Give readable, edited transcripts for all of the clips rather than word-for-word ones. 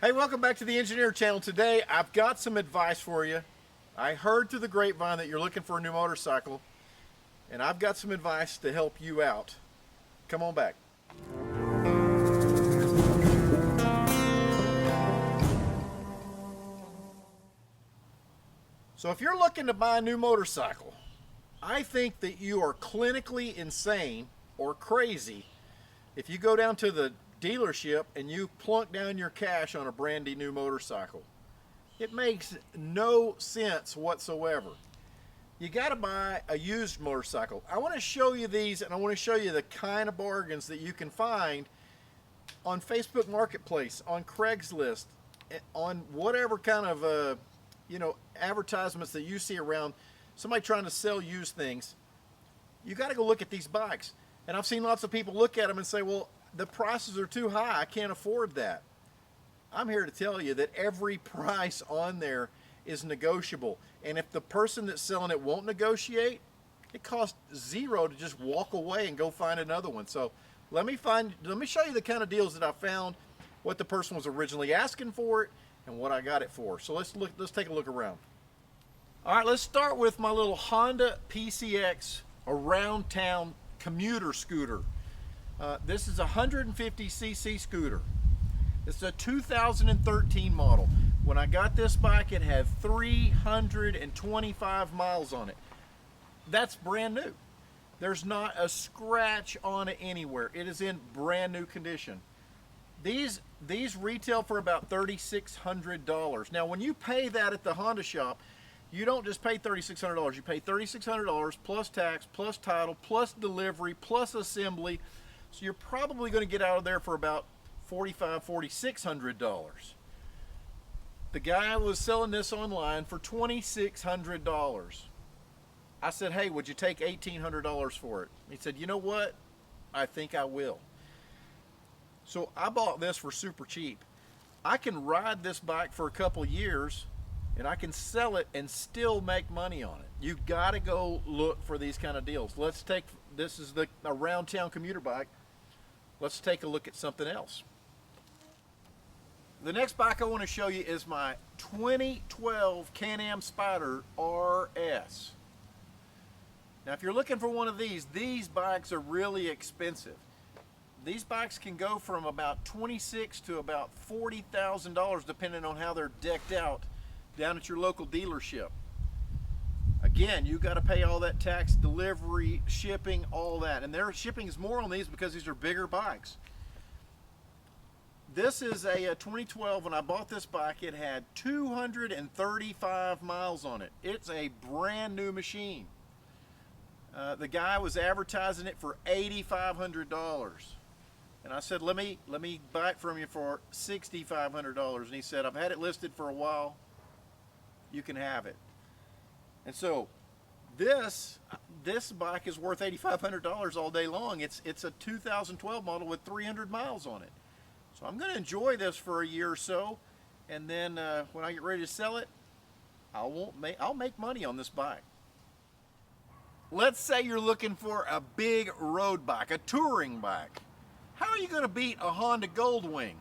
Hey, welcome back to the Engineer Channel. Today, I've got some advice for you. I heard through the grapevine that you're looking for a new motorcycle, and I've got some advice to help you out. Come on back. So if you're looking to buy a new motorcycle, I think that you are clinically insane or crazy if you go down to the dealership and you plunk down your cash on a brandy new motorcycle. It makes no sense whatsoever. You got to buy a used motorcycle. I want to show you these, and I want to show you the kind of bargains that you can find on Facebook Marketplace, on Craigslist, on whatever kind of advertisements that you see around, somebody trying to sell used things. You got to go look at these bikes. And I've seen lots of people look at them and say, well, the prices are too high, I can't afford that. I'm here to tell you that every price on there is negotiable. And if the person that's selling it won't negotiate, it costs zero to just walk away and go find another one. So let me show you the kind of deals that I found, what the person was originally asking for it, and what I got it for. So let's take a look around. All right, let's start with my little Honda PCX around town commuter scooter. This is a 150cc scooter. It's a 2013 model. When I got this bike, it had 325 miles on it. That's brand new. There's not a scratch on it anywhere. It is in brand new condition. These retail for about $3,600. Now, when you pay that at the Honda shop, you don't just pay $3,600. You pay $3,600 plus tax, plus title, plus delivery, plus assembly. So you're probably going to get out of there for about $4,500, $4,600. The guy was selling this online for $2,600. I said, hey, would you take $1,800 for it? He said, you know what? I think I will. So I bought this for super cheap. I can ride this bike for a couple years and I can sell it and still make money on it. You gotta go look for these kind of deals. This is the around town commuter bike. Let's take a look at something else. The next bike I want to show you is my 2012 Can-Am Spyder RS. Now if you're looking for one of these bikes are really expensive. These bikes can go from about $26,000 to about $40,000 depending on how they're decked out down at your local dealership. Again, you got to pay all that tax, delivery, shipping, all that. And their shipping is more on these because these are bigger bikes. This is a 2012. When I bought this bike, it had 235 miles on it. It's a brand new machine. The guy was advertising it for $8,500. And I said, let me buy it from you for $6,500. And he said, I've had it listed for a while. You can have it. And so this bike is worth $8,500 all day long. It's a 2012 model with 300 miles on it. So I'm going to enjoy this for a year or so, and then when I get ready to sell it, I'll make money on this bike. Let's say you're looking for a big road bike, a touring bike. How are you going to beat a Honda Goldwing?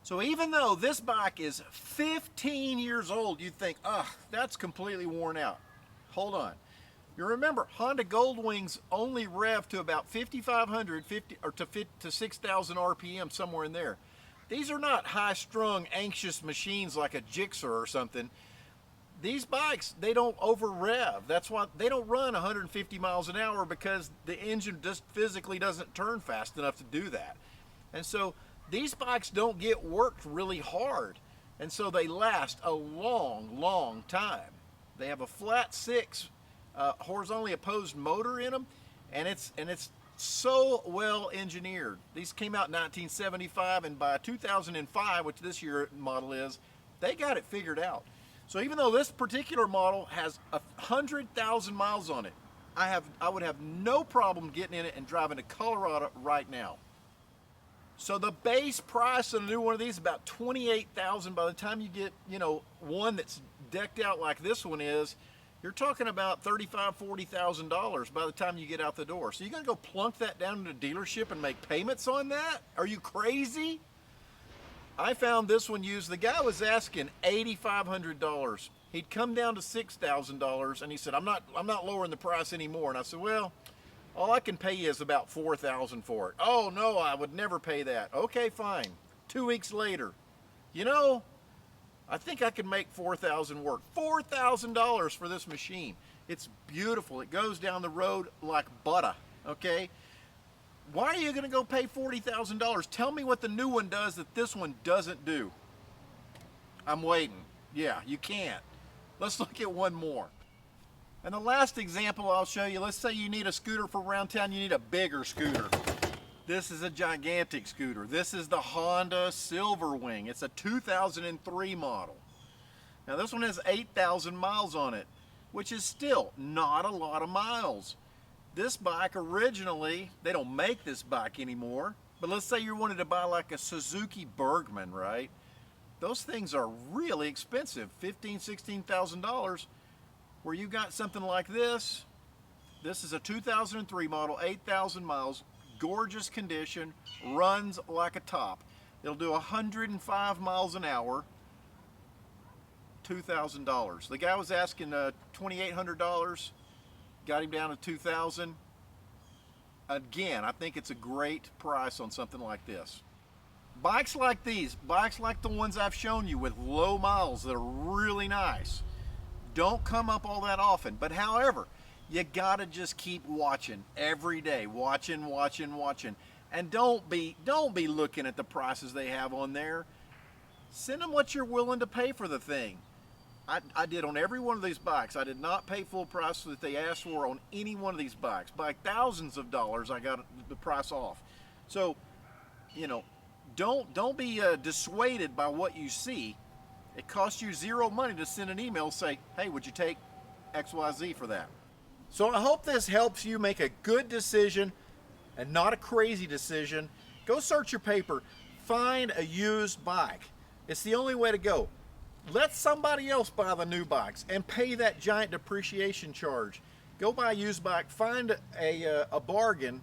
So even though this bike is 15 years old, you think, that's completely worn out. Hold on. You remember, Honda Goldwings only rev to about 5,500 to 6,000 RPM, somewhere in there. These are not high-strung, anxious machines like a Gixxer or something. These bikes, they don't over-rev. That's why they don't run 150 miles an hour, because the engine just physically doesn't turn fast enough to do that. And so these bikes don't get worked really hard, and so they last a long time. They have a flat six horizontally opposed motor in them, and it's so well engineered. These came out in 1975, and by 2005, which this year model is, they got it figured out. So even though this particular model has 100,000 miles on it, I would have no problem getting in it and driving to Colorado right now. So the base price of a new one of these is about $28,000. By the time you get, one that's decked out like this one is, you're talking about $35,000, $40,000 by the time you get out the door. So you're gonna go plunk that down in a dealership and make payments on that? Are you crazy? I found this one used. The guy was asking $8,500. He'd come down to $6,000, and he said, I'm not lowering the price anymore. And I said, well, all I can pay you is about $4,000 for it. Oh no, I would never pay that. Okay, fine. 2 weeks later, you know, I think I could make $4,000 work. $4,000 for this machine. It's beautiful. It goes down the road like butter. Okay. Why are you going to go pay $40,000? Tell me what the new one does that this one doesn't do. I'm waiting. Yeah, you can't. Let's look at one more. And the last example I'll show you, let's say you need a scooter for around town, you need a bigger scooter. This is a gigantic scooter. This is the Honda Silverwing. It's a 2003 model. Now this one has 8,000 miles on it, which is still not a lot of miles. This bike originally, they don't make this bike anymore, but let's say you wanted to buy like a Suzuki Bergman, right? Those things are really expensive, $15,000, $16,000. Where you got something like this. This is a 2003 model, 8,000 miles, gorgeous condition, runs like a top. It'll do 105 miles an hour, $2,000. The guy was asking $2,800. Got him down to $2,000. Again, I think it's a great price on something like this. Bikes like these, bikes like the ones I've shown you with low miles that are really nice, don't come up all that often. But however, you gotta just keep watching every day, watching, and don't be looking at the prices they have on there. Send them what you're willing to pay for the thing. I did on every one of these bikes. I did not pay full price that they asked for on any one of these bikes. By thousands of dollars, I got the price off. So, you know, don't be dissuaded by what you see. It costs you zero money to send an email say, hey, would you take XYZ for that? So I hope this helps you make a good decision and not a crazy decision. Go search your paper. Find a used bike. It's the only way to go. Let somebody else buy the new bikes and pay that giant depreciation charge. Go buy a used bike, find a bargain,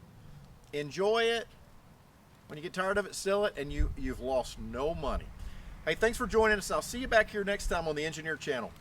enjoy it. When you get tired of it, sell it, and you've lost no money. Hey, thanks for joining us. I'll see you back here next time on the Engineer Channel.